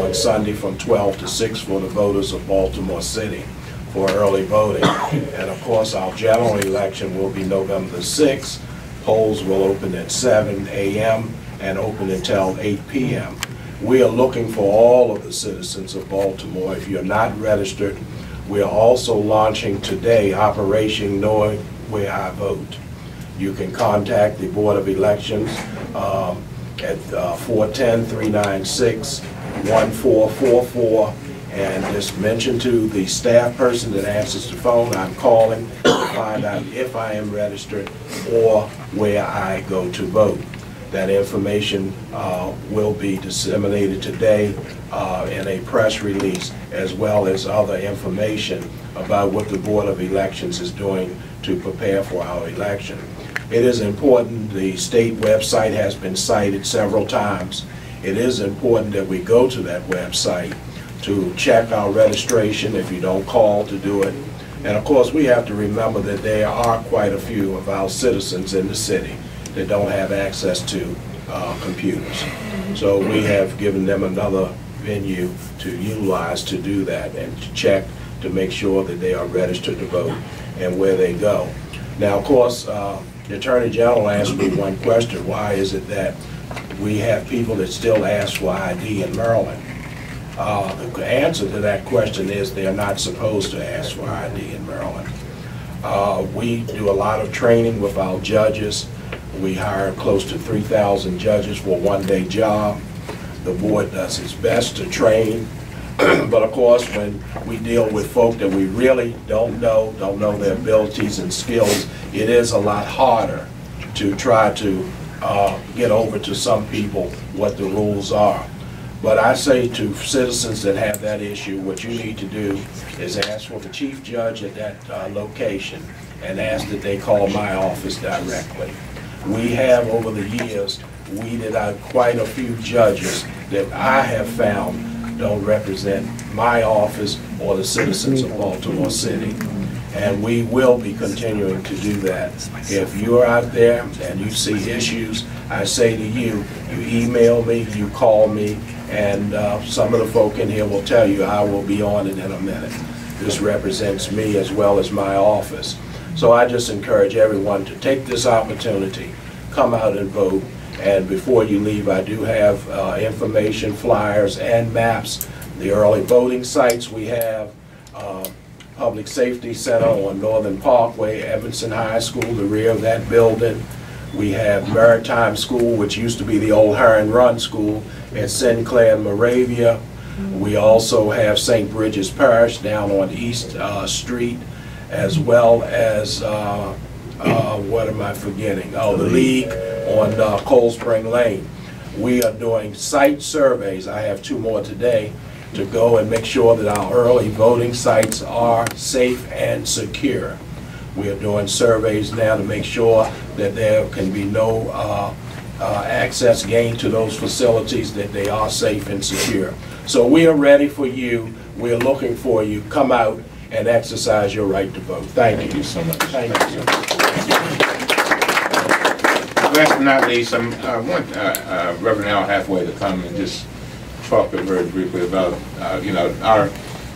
on Sunday from 12 to 6 for the voters of Baltimore City for early voting. And of course, our general election will be November the 6th. Polls will open at 7 a.m. and open until 8 p.m. We are looking for all of the citizens of Baltimore. If you're not registered, we are also launching today Operation Know Where I Vote. You can contact the Board of Elections at 410-396-1444 and just mention to the staff person that answers the phone, I'm calling to find out if I am registered or where I go to vote. That information will be disseminated today in a press release, as well as other information about what the Board of Elections is doing to prepare for our election. It is important, the state website has been cited several times. It is important that we go to that website to check our registration if you don't call to do it. And of course, we have to remember that there are quite a few of our citizens in the city that don't have access to computers. So we have given them another venue to utilize to do that and to check to make sure that they are registered to vote and where they go. Now, of course, the Attorney General asked me one question: why is it that we have people that still ask for ID in Maryland? The answer to that question is they're not supposed to ask for ID in Maryland. We do a lot of training with our judges. We hire close to 3,000 judges for a one-day job. The board does its best to train. But of course, when we deal with folk that we really don't know their abilities and skills, it is a lot harder to try to get over to some people what the rules are. But I say to citizens that have that issue, what you need to do is ask for the chief judge at that location and ask that they call my office directly. We have, over the years, weeded out quite a few judges that I have found don't represent my office or the citizens of Baltimore City. And we will be continuing to do that. If you're out there and you see issues, I say to you, you email me, you call me, and some of the folk in here will tell you I will be on it in a minute. This represents me as well as my office. So I just encourage everyone to take this opportunity, come out and vote. And before you leave, I do have information, flyers, and maps. The early voting sites we have, Public Safety Center on Northern Parkway, Evanston High School, the rear of that building. We have Maritime School, which used to be the old Heron Run School at Sinclair and Moravia. We also have St. Bridget's Parish down on East Street, as well as, what am I forgetting? Oh, the League on Cold Spring Lane. We are doing site surveys. I have 2 more today to go and make sure that our early voting sites are safe and secure. We are doing surveys now to make sure that there can be no access gained to those facilities, that they are safe and secure. So we are ready for you. We are looking for you. Come out and exercise your right to vote. Thank you so much. Thank you. Last but not least, I want Reverend Al Hathaway to come and just talk very briefly about, you know,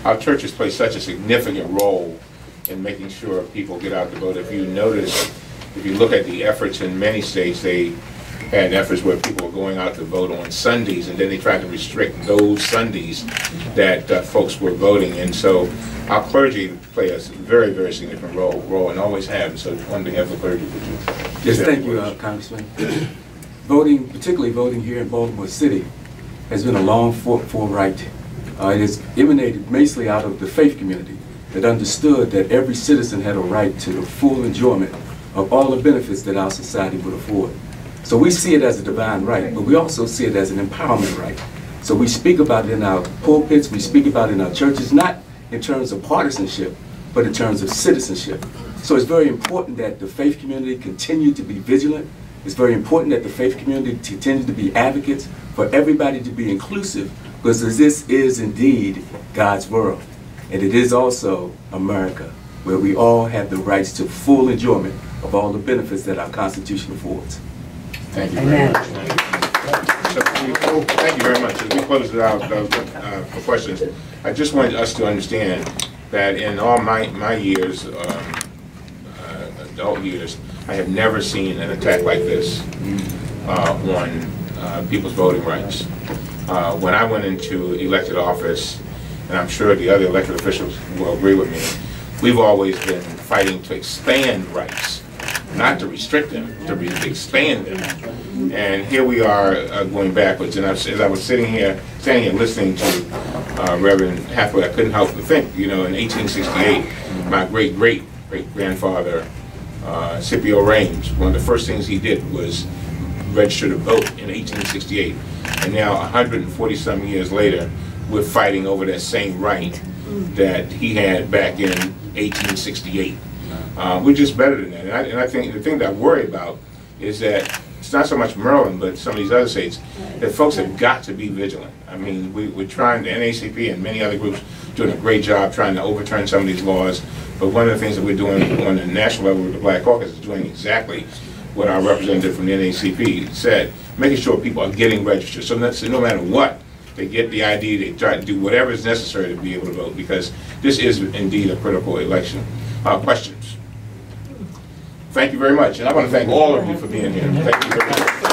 our churches play such a significant role in making sure people get out to vote. If you notice, if you look at the efforts in many states, they had efforts where people were going out to vote on Sundays, and then they tried to restrict those Sundays that folks were voting. And so our clergy play a very, very significant role and always have. So on behalf of the clergy, would you? Yes, thank you, Congressman. Voting, particularly voting here in Baltimore City, has been a long fought for right. It has emanated mostly out of the faith community that understood that every citizen had a right to the full enjoyment of all the benefits that our society would afford. So we see it as a divine right, but we also see it as an empowerment right. So we speak about it in our pulpits, we speak about it in our churches, not in terms of partisanship, but in terms of citizenship. So it's very important that the faith community continue to be vigilant. It's very important that the faith community continue to be advocates for everybody to be inclusive, because this is indeed God's world. And it is also America, where we all have the rights to full enjoyment of all the benefits that our Constitution affords. Thank you very much. Amen. Thank you very much. As we close it out for questions, I just want us to understand that in all my years, adult years, I have never seen an attack like this on people's voting rights. When I went into elected office, and I'm sure the other elected officials will agree with me, we've always been fighting to expand rights, not to restrict them, to expand them. And here we are going backwards. And as I was standing here listening to Reverend Hathaway, I couldn't help but think, you know, in 1868, my great-great-great-grandfather, Scipio Raines, one of the first things he did was register to vote in 1868. And now, 140-some years later, we're fighting over that same right that he had back in 1868. We're just better than that. And I think the thing that I worry about is that it's not so much Maryland, but some of these other states, that folks have got to be vigilant. I mean, we're trying, the NAACP and many other groups doing a great job trying to overturn some of these laws. But one of the things that we're doing on the national level with the Black Caucus is doing exactly what our representative from the NAACP said, making sure people are getting registered. So no matter what, they get the ID, they try to do whatever is necessary to be able to vote, because this is indeed a critical election. Questions? Thank you very much, and I want to thank all of you for being here. Thank you very much.